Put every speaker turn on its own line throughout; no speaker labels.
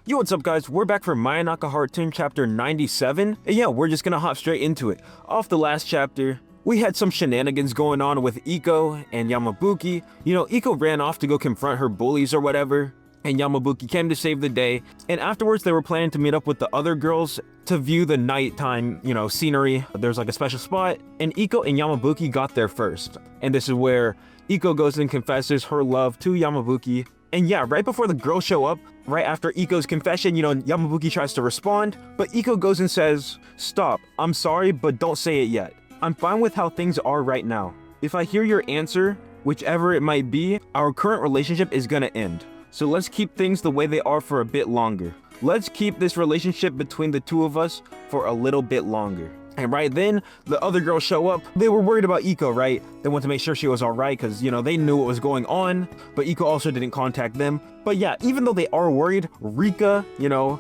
Yo, what's up guys? We're back for Mayonaka Heart chapter 97, and yeah, we're just gonna hop straight into it. Off the last chapter, we had some shenanigans going on with Ikoo and Yamabuki. You know, Ikoo ran off to go confront her bullies or whatever, and Yamabuki came to save the day, and afterwards they were planning to meet up with the other girls to view the nighttime, scenery. There's like a special spot, and Ikoo and Yamabuki got there first. And this is where Ikoo goes and confesses her love to Yamabuki. And yeah, right before the girls show up, right after Ikoo's confession, Yamabuki tries to respond, but Ikoo goes and says, "Stop, I'm sorry, but don't say it yet. I'm fine with how things are right now. If I hear your answer, whichever it might be, our current relationship is gonna end. So let's keep things the way they are for a bit longer. Let's keep this relationship between the two of us for a little bit longer." And right then, the other girls show up. They were worried about Ikoo, right? They wanted to make sure she was all right because, they knew what was going on, but Ikoo also didn't contact them. But yeah, even though they are worried, Rika,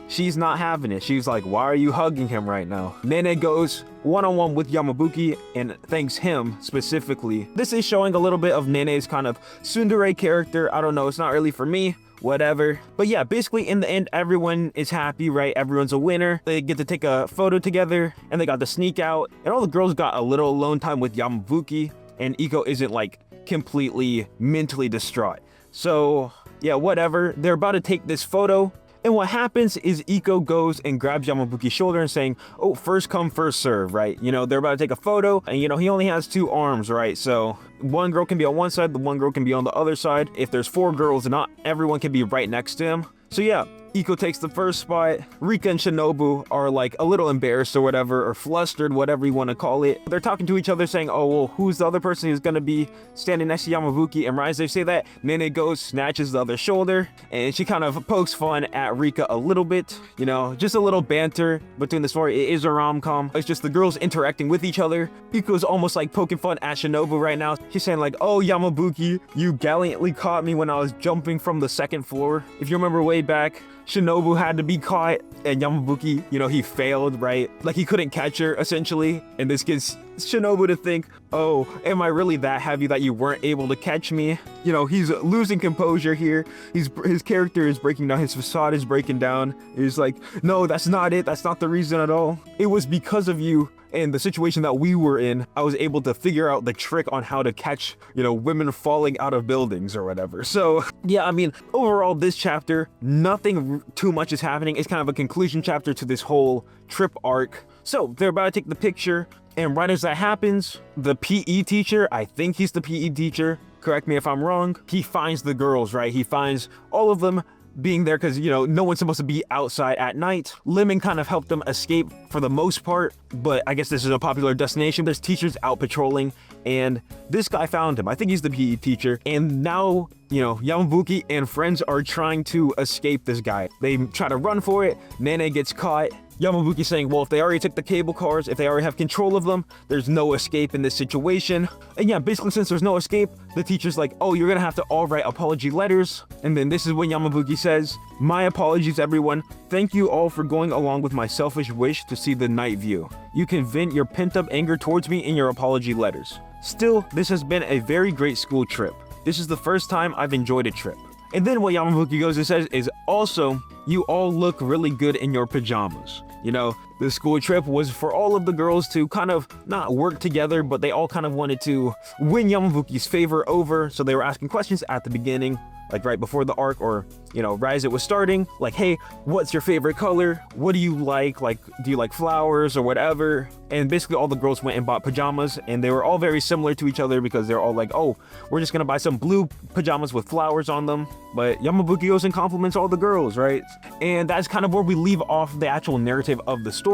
she's not having it. She's like, "Why are you hugging him right now?" Nene goes one-on-one with Yamabuki and thanks him specifically. This is showing a little bit of Nene's kind of tsundere character. I don't know, it's not really for me. Whatever. But yeah, basically in the end, everyone is happy, right? Everyone's a winner. They get to take a photo together and they got to sneak out. And all the girls got a little alone time with Yamabuki, and Ikoo isn't like completely mentally distraught. So yeah, whatever. They're about to take this photo. And what happens is Ikoo goes and grabs Yamabuki's shoulder and saying, "Oh, first come, first serve," right? They're about to take a photo and, he only has 2 arms, right? So one girl can be on one side, the one girl can be on the other side. If there's 4 girls, not everyone can be right next to him. So yeah, Ikoo takes the first spot. Rika and Shinobu are like a little embarrassed or whatever, or flustered, whatever you want to call it. They're talking to each other saying, "Oh, well, who's the other person who's going to be standing next to Yamabuki?" And right as they say that, Nene goes, snatches the other shoulder, and she kind of pokes fun at Rika a little bit. Just a little banter between the story. It is a rom-com. It's just the girls interacting with each other. Ikoo's almost like poking fun at Shinobu right now. She's saying like, "Oh, Yamabuki, you gallantly caught me when I was jumping from the 2nd floor. If you remember way back, Shinobu had to be caught, and Yamabuki, he failed, right? Like he couldn't catch her, essentially. And this gets Shinobu to think, "Oh, am I really that heavy that you weren't able to catch me?" He's losing composure here. His character is breaking down. His facade is breaking down. He's like, "No, that's not it. That's not the reason at all. It was because of you and the situation that we were in. I was able to figure out the trick on how to catch, women falling out of buildings or whatever." So yeah, overall, this chapter, nothing too much is happening. It's kind of a conclusion chapter to this whole trip arc. So they're about to take the picture, and right as that happens, the PE teacher, I think he's the PE teacher, correct me if I'm wrong, he finds the girls, right? He finds all of them being there because, no one's supposed to be outside at night. Lemon kind of helped them escape for the most part, but I guess this is a popular destination. There's teachers out patrolling, and this guy found him. I think he's the PE teacher, and now, Yamabuki and friends are trying to escape this guy. They try to run for it. Nene gets caught. Yamabuki saying, well, if they already took the cable cars, if they already have control of them, there's no escape in this situation. And yeah, basically since there's no escape, the teacher's like, "Oh, you're gonna have to all write apology letters." And then this is when Yamabuki says, "My apologies, everyone. Thank you all for going along with my selfish wish to see the night view. You can vent your pent-up anger towards me in your apology letters. Still, this has been a very great school trip. This is the first time I've enjoyed a trip." And then what Yamabuki goes and says is, "Also, you all look really good in your pajamas." The school trip was for all of the girls to kind of not work together, but they all kind of wanted to win Yamabuki's favor over. So they were asking questions at the beginning, like right before the arc, or, right as it was starting, like, "Hey, what's your favorite color? What do you like? Like, do you like flowers or whatever?" And basically all the girls went and bought pajamas, and they were all very similar to each other because they're all like, "Oh, we're just gonna buy some blue pajamas with flowers on them." But Yamabuki goes and compliments all the girls, right? And that's kind of where we leave off the actual narrative of the story.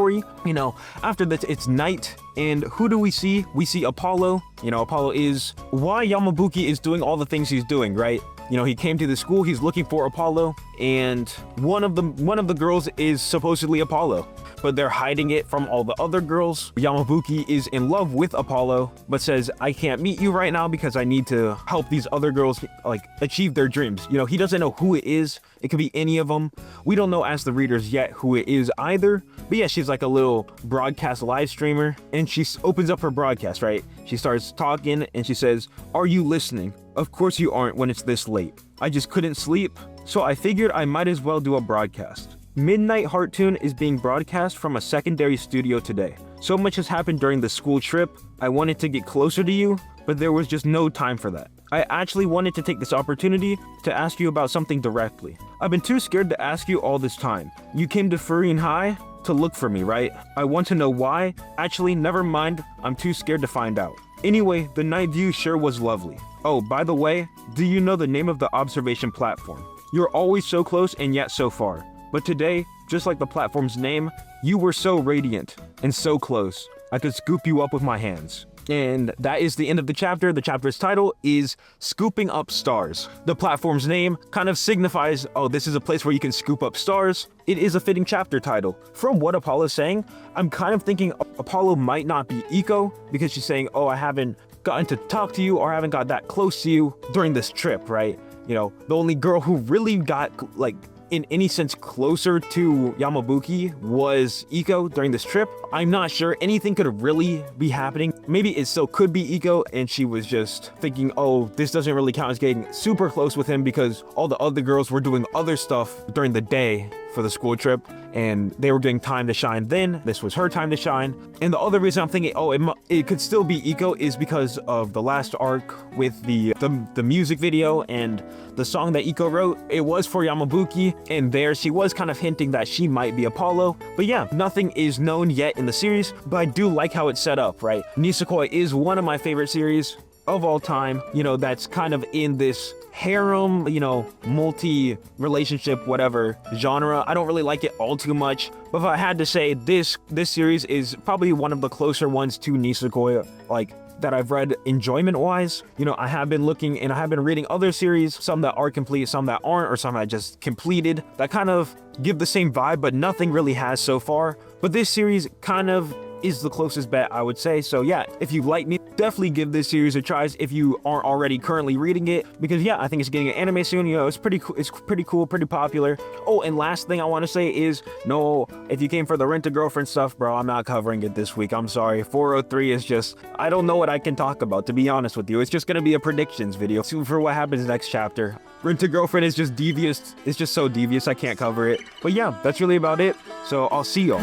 After this, it's night, and who do we see? We see Apollo. Apollo is why Yamabuki is doing all the things he's doing, right? He came to the school, he's looking for Apollo, and one of the girls is supposedly Apollo, but they're hiding it from all the other girls. Yamabuki is in love with Apollo, but says, "I can't meet you right now because I need to help these other girls like achieve their dreams." He doesn't know who it is. It could be any of them. We don't know as the readers yet who it is either. But yeah, she's like a little broadcast live streamer, and she opens up her broadcast, right? She starts talking and she says, "Are you listening? Of course you aren't when it's this late. I just couldn't sleep, so I figured I might as well do a broadcast. Midnight Heartoon is being broadcast from a secondary studio today. So much has happened during the school trip. I wanted to get closer to you, but there was just no time for that. I actually wanted to take this opportunity to ask you about something directly. I've been too scared to ask you all this time. You came to Furien High to look for me, right? I want to know why. Actually, never mind. I'm too scared to find out. Anyway, the night view sure was lovely. Oh, by the way, do you know the name of the observation platform? You're always so close and yet so far. But today, just like the platform's name, you were so radiant and so close. I could scoop you up with my hands. And that is the end of the chapter. The chapter's title is Scooping Up Stars. The platform's name kind of signifies, oh, this is a place where you can scoop up stars. It is a fitting chapter title. From what Apollo's saying, I'm kind of thinking Apollo might not be Ikoo, because she's saying, oh, I haven't gotten to talk to you or I haven't got that close to you during this trip, right? You know, the only girl who really got, like, in any sense closer to Yamabuki was Ikoo during this trip. I'm not sure anything could really be happening. Maybe it still could be Ikoo and she was just thinking, oh, this doesn't really count as getting super close with him because all the other girls were doing other stuff during the day for the school trip and they were getting time to shine then. This was her time to shine. And the other reason I'm thinking, oh, it could still be Ikoo is because of the last arc with the music video and the song that Ikoo wrote. It was for Yamabuki, and there she was kind of hinting that she might be Apollo. But yeah, nothing is known yet in the series, but I do like how it's set up, right? Nisekoi is one of my favorite series of all time, you know, that's kind of in this harem, you know, multi-relationship, whatever genre. I don't really like it all too much, but if I had to say, this series is probably one of the closer ones to Nisekoi, like, that I've read enjoyment-wise. You know, I have been looking and I have been reading other series, some that are complete, some that aren't, or some that I just completed, that kind of give the same vibe, but nothing really has so far. But this series kind of is the closest bet, I would say. So yeah, if you like me, definitely give this series a try if you aren't already currently reading it, because yeah, I think it's getting an anime soon. You know, it's pretty cool, pretty popular. Oh, and last thing I want to say is, no, if you came for the Rent-A-Girlfriend stuff, bro, I'm not covering it this week. I'm sorry. 403 is just, I don't know what I can talk about, to be honest with you. It's just gonna be a predictions video for what happens next chapter. Rent-A-Girlfriend is just devious. It's just so devious, I can't cover it. But yeah, that's really about it. So I'll see y'all.